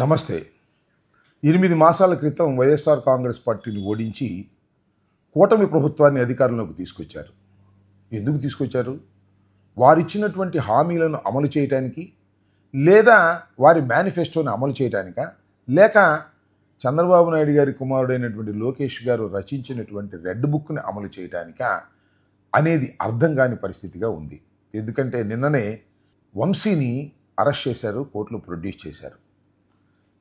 నమస్తే. 8 మాసాల క్రితం వైఎస్ఆర్ కాంగ్రెస్ పార్టీని ఓడించి కూటమి ప్రభుత్వాన్ని అధికారంలోకి తీసుకొచ్చారు. ఎందుకు తీసుకొచ్చారు? వారిచ్చినటువంటి హామీలను అమలు చేయడానికి, లేదా వారి మేనిఫెస్టోని అమలు చేయడానికా, లేక చంద్రబాబు నాయుడు గారి కుమారుడైనటువంటి లోకేష్ గారు రచించినటువంటి రెడ్ బుక్ని అమలు చేయడానికా అనేది అర్థం కాని పరిస్థితిగా ఉంది. ఎందుకంటే నిన్ననే వంశీని అరెస్ట్ చేశారు, కోర్టులో ప్రొడ్యూస్ చేశారు.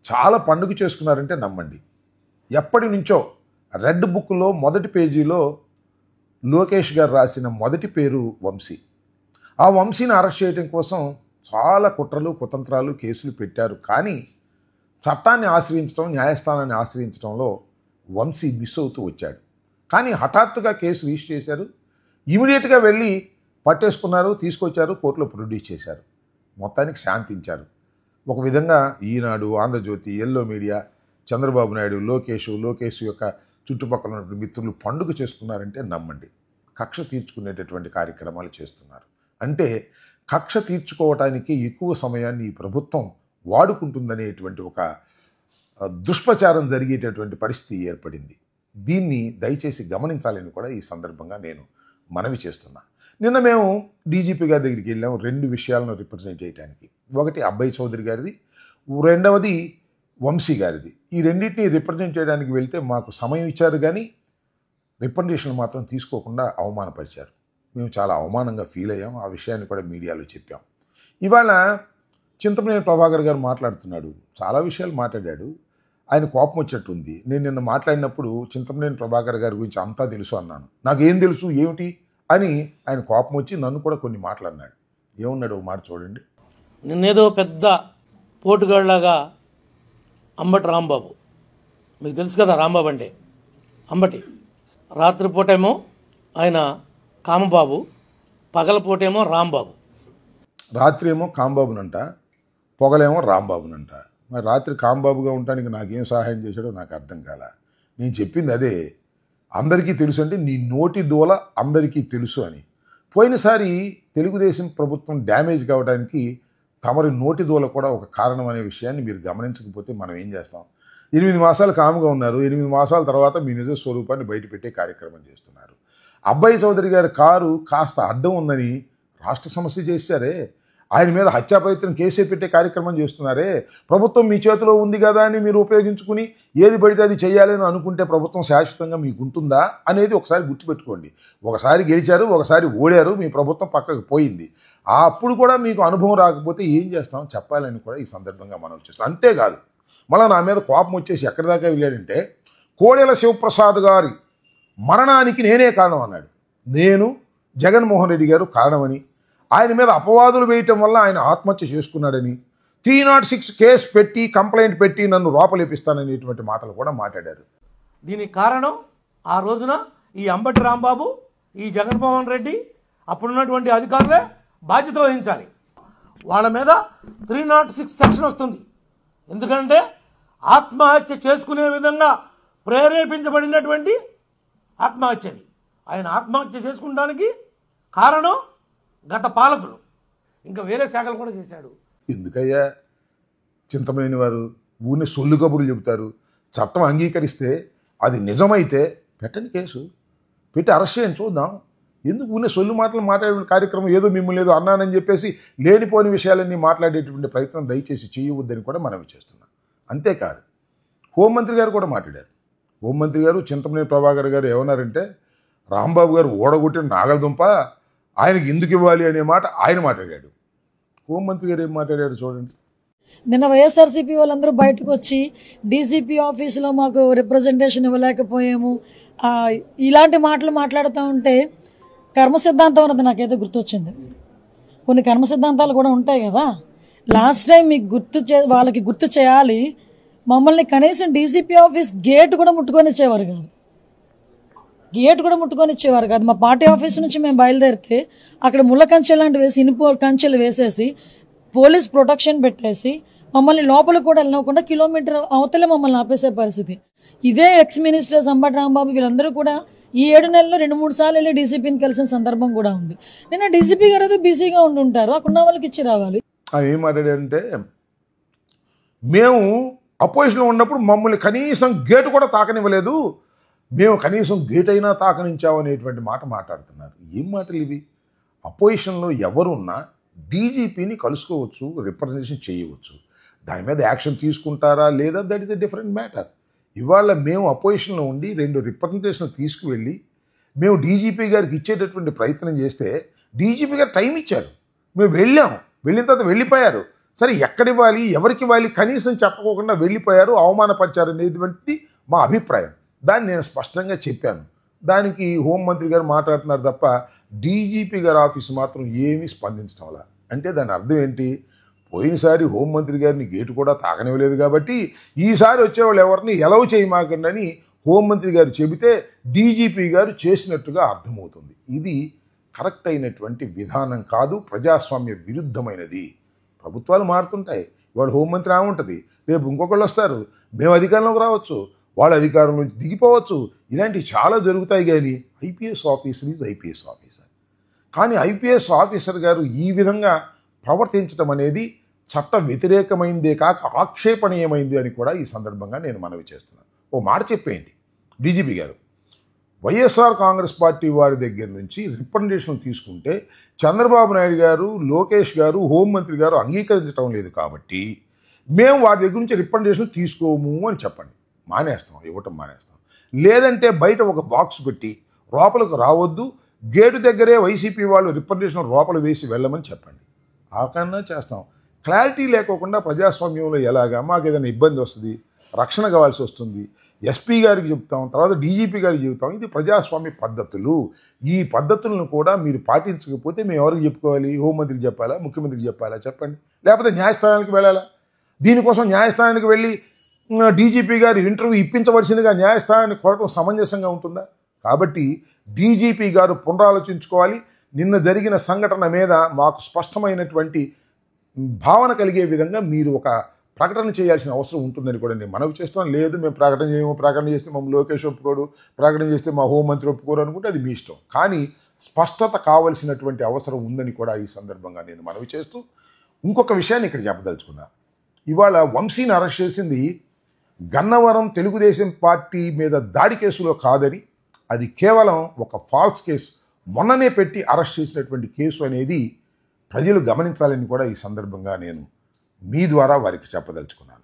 చాలా పండుగ చేసుకున్నారంటే నమ్మండి. ఎప్పటి నుంచో రెడ్ బుక్లో మొదటి పేజీలో లోకేష్ గారు రాసిన మొదటి పేరు వంశీ. ఆ వంశీని అరెస్ట్ చేయడం కోసం చాలా కుట్రలు, కుతంత్రాలు, కేసులు పెట్టారు. కానీ చట్టాన్ని ఆశ్రయించడం, న్యాయస్థానాన్ని ఆశ్రయించడంలో వంశీ మిస్ అవుతూ వచ్చాడు. కానీ హఠాత్తుగా కేసు రిజిస్టర్ చేశారు. ఇమీడియట్గా వెళ్ళి పట్టేసుకున్నారు, తీసుకొచ్చారు, కోర్టులో ప్రొడ్యూస్ చేశారు. మొత్తానికి శాంతించారు. ఒక విధంగా ఈనాడు, ఆంధ్రజ్యోతి, ఎల్లో మీడియా, చంద్రబాబు నాయుడు, లోకేష్ యొక్క చుట్టుపక్కల ఉన్నటువంటి మిత్రులు పండుగ చేసుకున్నారంటే నమ్మండి. కక్ష తీర్చుకునేటటువంటి కార్యక్రమాలు చేస్తున్నారు. అంటే కక్ష తీర్చుకోవటానికి ఎక్కువ సమయాన్ని ఈ ప్రభుత్వం వాడుకుంటుందనేటువంటి ఒక దుష్ప్రచారం జరిగేటటువంటి పరిస్థితి ఏర్పడింది. దీన్ని దయచేసి గమనించాలని కూడా ఈ సందర్భంగా నేను మనవి చేస్తున్నా. నిన్న మేము డీజీపీ గారి దగ్గరికి వెళ్ళాం 2 విషయాలను రిప్రజెంట్ చేయడానికి. ఒకటి అబ్బాయి చౌదరి గారిది, రెండవది వంశీ గారిది. ఈ రెండింటిని రిప్రజెంట్ చేయడానికి వెళ్తే మాకు సమయం ఇచ్చారు, కానీ రిప్రజెంటేషన్ మాత్రం తీసుకోకుండా అవమానపరిచారు. మేము చాలా అవమానంగా ఫీల్ అయ్యాం. ఆ విషయాన్ని కూడా మీడియాలో చెప్పాం. ఇవాళ చింతమనేని ప్రభాకర్ గారు మాట్లాడుతున్నాడు, చాలా విషయాలు మాట్లాడాడు. ఆయన కోపం వచ్చేట్టుంది. నేను నిన్న మాట్లాడినప్పుడు చింతమనేని ప్రభాకర్ గారి గురించి అంతా తెలుసు అన్నాను. నాకేం తెలుసు ఏమిటి అని ఆయన కోపం వచ్చి నన్ను కూడా కొన్ని మాట్లాడినాడు. ఏమన్నాడు ఒక మాట చూడండి. నిన్నేదో పెద్ద పోటుగాళ్ళలాగా అంబటి రాంబాబు, మీకు తెలుసు కదా రాంబాబు అంటే అంబటి. రాత్రిపూటేమో ఆయన కామబాబు, పగలపూటేమో రాంబాబు. రాత్రి ఏమో కాంబాబునంట, పొగలేమో రాంబాబునంట. మరి రాత్రి కాంబాబుగా ఉండటానికి నాకేం సహాయం చేశాడో నాకు అర్థం కాల. నేను చెప్పింది అదే, అందరికీ తెలుసు అంటే నీ నోటి దూల అందరికీ తెలుసు అని. పోయినసారి తెలుగుదేశం ప్రభుత్వం డ్యామేజ్ కావడానికి తమరి నోటి దూల కూడా ఒక కారణం అనే విషయాన్ని మీరు గమనించకపోతే మనం ఏం చేస్తాం? 8 మాసాలు కాముగా ఉన్నారు. 8 మాసాల తర్వాత మీ నిజ స్వరూపాన్ని బయటపెట్టే కార్యక్రమం చేస్తున్నారు. అబ్బాయి చౌదరి గారి కారు కాస్త అడ్డం ఉందని రాష్ట్ర సమస్య చేశారే, ఆయన మీద హత్యా ప్రయత్నం కేసే పెట్టే కార్యక్రమం చేస్తున్నారే. ప్రభుత్వం మీ చేతిలో ఉంది కదా అని మీరు ఉపయోగించుకుని ఏది పడితే అది చేయాలని అనుకుంటే ప్రభుత్వం శాశ్వతంగా మీకు ఉంటుందా అనేది ఒకసారి గుర్తుపెట్టుకోండి. ఒకసారి గెలిచారు, ఒకసారి ఓడారు, మీ ప్రభుత్వం పక్కకు పోయింది. అప్పుడు కూడా మీకు అనుభవం రాకపోతే ఏం చేస్తాం చెప్పాలని కూడా ఈ సందర్భంగా మనం చేస్తాం. అంతేకాదు, మళ్ళీ నా మీద కోపం వచ్చేసి ఎక్కడి దాకా వెళ్ళాడంటే, కోడెల శివప్రసాద్ గారి మరణానికి నేనే కారణం అన్నాడు. నేను జగన్మోహన్ రెడ్డి గారు కారణమని, ఆయన మీద అపవాదులు వేయటం వల్ల ఆయన ఆత్మహత్య చేసుకున్నాడని, 306 కేసు పెట్టి కంప్లైంట్ పెట్టి నన్ను లోపలేపిస్తాననేటువంటి మాటలు కూడా మాట్లాడారు. దీనికి కారణం ఆ రోజున ఈ అంబటి రాంబాబు, ఈ జగన్మోహన్ రెడ్డి, అప్పుడున్నటువంటి అధికారులే బాధ్యత వహించాలి. వాళ్ళ మీద 306 సెక్షన్ వస్తుంది. ఎందుకంటే ఆత్మహత్య చేసుకునే విధంగా ప్రేరేపించబడినటువంటి ఆత్మహత్యని. ఆయన ఆత్మహత్య చేసుకుంటానికి కారణం గత పాలకులు, ఇంకా వేరే శాఖలు కూడా చేశాడు. ఎందుకయ్యా చింతమనేని వారు ఊరిని సొల్లు కబుర్లు చెబుతారు? చట్టం అంగీకరిస్తే అది నిజమైతే పెట్టండి, కేసు పెట్టి అరెస్ట్ చేయండి, చూద్దాం. ఎందుకు ఊరిని సొల్లు మాటలు మాట్లాడే కార్యక్రమం, ఏదో మిమ్మల్ని ఏదో అన్నానని చెప్పేసి లేనిపోని విషయాలన్నీ మాట్లాడేటువంటి ప్రయత్నం దయచేసి చేయవద్దని కూడా మనం చేస్తున్నాం. అంతేకాదు, హోంమంత్రి గారు కూడా మాట్లాడారు. హోంమంత్రి గారు చింతమనేని ప్రభాకర్ గారు ఏమన్నారంటే, రాంబాబు గారు ఓడగొట్టిన నాగలదుంప ఆయనకి ఎందుకు ఇవ్వాలి అనే మాట ఆయన మాట్లాడాడు. హోంమంత్రి గారు ఏం మాట్లాడారు చూడండి. నిన్న వైఎస్ఆర్సీపీ వాళ్ళందరూ బయటకు వచ్చి డీసీపీ ఆఫీసులో మాకు రిప్రజెంటేషన్ ఇవ్వలేకపోయాము, ఇలాంటి మాటలు మాట్లాడుతూ ఉంటే కర్మ సిద్ధాంతం అన్నది నాకైతే గుర్తొచ్చింది. కొన్ని కర్మ సిద్ధాంతాలు కూడా ఉంటాయి కదా. లాస్ట్ టైం మీకు వాళ్ళకి గుర్తు చేయాలి, మమ్మల్ని కనీసం డీసీపీ ఆఫీస్ గేట్ కూడా ముట్టుకొని ఇచ్చేవారు కాదు. మా పార్టీ ఆఫీస్ నుంచి మేము బయలుదేరితే అక్కడ ముళ్ళ కంచెలు లాంటి వేసి, ఇనుప కంచెలు వేసేసి, పోలీస్ ప్రొటెక్షన్ పెట్టేసి మమ్మల్ని లోపలికి కూడా వెళ్ళకుండా కిలోమీటర్ అవతలే మమ్మల్ని ఆపేసే పరిస్థితి. ఇదే ఎక్స్ మినిస్టర్స్ అంబటి రాంబాబు వీళ్ళందరూ కూడా ఈ 7 నెలల్లో 2-3 సార్లు వెళ్ళి డీసీపీని కలిసిన సందర్భం కూడా ఉంది. నిన్న డీసీపీ గారు ఏదో బిజీగా ఉండి ఉంటారు, అక్కడ ఉన్న వాళ్ళకి ఇచ్చి రావాలి. ఏం మాట్లాడారంటే, మేము అపోజిషన్లో ఉన్నప్పుడు మమ్మల్ని కనీసం గేటు కూడా తాకనివ్వలేదు, మేము కనీసం గేట్ అయినా తాకనించాము అనేటువంటి మాట మాట్లాడుతున్నారు. ఏం మాటలు ఇవి? అపోజిషన్లో ఎవరున్నా డీజీపీని కలుసుకోవచ్చు, రిప్రజెంటేషన్ చేయవచ్చు. దాని మీద యాక్షన్ తీసుకుంటారా లేదా, that is a different matter. ఇవాళ మేము అపోజిషన్లో ఉండి 2 రిప్రజెంటేషన్లు తీసుకువెళ్ళి మేము డీజీపీ గారికి ఇచ్చేటటువంటి ప్రయత్నం చేస్తే డీజీపీ గారు టైం ఇచ్చారు, మేము వెళ్ళాం, వెళ్ళిన తర్వాత వెళ్ళిపోయారు. సరే ఎక్కడివ్వాలి, ఎవరికి ఇవ్వాలి కనీసం చెప్పకోకుండా వెళ్ళిపోయారు, అవమానపరిచారు అనేటువంటిది మా అభిప్రాయం. దాన్ని నేను స్పష్టంగా చెప్పాను. దానికి హోంమంత్రి గారు మాట్లాడుతున్నారు తప్ప డీజీపీ గారి ఆఫీసు మాత్రం ఏమీ స్పందించడం వల్ల. అంటే దాని అర్థం ఏంటి? పోయినసారి హోంమంత్రి గారిని గేటు కూడా తాగనివ్వలేదు కాబట్టి ఈసారి వచ్చేవాళ్ళు ఎవరిని ఎలవ్ చేయమాకండి అని హోంమంత్రి గారు చెబితే డీజీపీ గారు చేసినట్టుగా అర్థమవుతుంది. ఇది కరెక్ట్ అయినటువంటి విధానం కాదు, ప్రజాస్వామ్య విరుద్ధమైనది. ప్రభుత్వాలు మారుతుంటాయి, వాళ్ళు హోంమంత్రి ఉంటుంది, రేపు ఇంకొకళ్ళు వస్తారు, మేము అధికారంలోకి రావచ్చు, వాళ్ళ అధికారం నుంచి దిగిపోవచ్చు, ఇలాంటివి చాలా జరుగుతాయి. కానీ IPS officer is IPS officer. కానీ ఐపీఎస్ ఆఫీసర్ గారు ఈ విధంగా ప్రవర్తించడం అనేది చట్ట వ్యతిరేకమైందే కాక ఆక్షేపణీయమైంది అని కూడా ఈ సందర్భంగా నేను మనవి చేస్తున్నాను. ఓ మాట చెప్పేయండి, డీజీపీ గారు వైఎస్ఆర్ కాంగ్రెస్ పార్టీ వారి దగ్గర నుంచి రిప్రజెంటేషన్ తీసుకుంటే చంద్రబాబు నాయుడు గారు, లోకేష్ గారు, హోంమంత్రి గారు అంగీకరించడం లేదు కాబట్టి మేము వారి దగ్గర నుంచి రిప్రజెంటేషన్ తీసుకోము అని చెప్పండి. మానేస్తాం, ఇవ్వటం మానేస్తాం. లేదంటే బయట ఒక బాక్స్ పెట్టి లోపలికి రావద్దు, గేటు దగ్గరే వైసీపీ వాళ్ళు రిప్రజెంటేషన్ లోపల వేసి వెళ్ళమని చెప్పండి. ఆ కన్నా చేస్తాం. క్లారిటీ లేకోకుండా ప్రజాస్వామ్యంలో ఎలాగా మాకు ఏదైనా ఇబ్బంది వస్తుంది, రక్షణ కావాల్సి వస్తుంది, ఎస్పీ గారికి చెప్తాం, తర్వాత డీజీపీ గారికి చెప్తాం. ఇది ప్రజాస్వామ్య పద్ధతులు. ఈ పద్ధతులను కూడా మీరు పాటించకపోతే మేము ఎవరికి చెప్పుకోవాలి? హోంమంత్రికి చెప్పాలా, ముఖ్యమంత్రికి చెప్పాలా? చెప్పండి. లేకపోతే న్యాయస్థానానికి వెళ్ళాలా? దీనికోసం న్యాయస్థానానికి వెళ్ళి డీజీపీ గారి ఇంటర్వ్యూ ఇప్పించవలసిందిగా న్యాయస్థానాన్ని కోరటం సమంజసంగా ఉంటుందా? కాబట్టి డీజీపీ గారు పునరాలోచించుకోవాలి. నిన్న జరిగిన సంఘటన మీద మాకు స్పష్టమైనటువంటి భావన కలిగే విధంగా మీరు ఒక ప్రకటన చేయాల్సిన అవసరం ఉంటుందని కూడా నేను మనవి చేస్తున్నాను. లేదు మేము ప్రకటన చేయము, ప్రకటన చేస్తే మమ్మల్ని లోకేష్ ఒప్పుకోడు, ప్రకటన చేస్తే మా హోంమంత్రి ఒప్పుకోరు అనుకుంటే అది మీ ఇష్టం. కానీ స్పష్టత కావలసినటువంటి అవసరం ఉందని కూడా ఈ సందర్భంగా నేను మనవి చేస్తూ ఇంకొక విషయాన్ని ఇక్కడ చెప్పదలుచుకున్నా. ఇవాళ వంశీని అరెస్ట్ చేసింది గన్నవరం తెలుగుదేశం పార్టీ మీద దాడి కేసులో కాదని, అది కేవలం ఒక ఫాల్స్ కేసు, మొన్ననే పెట్టి అరెస్ట్ చేసినటువంటి కేసు అనేది ప్రజలు గమనించాలని కూడా ఈ సందర్భంగా నేను మీ ద్వారా వారికి చెప్పదలుచుకున్నాను.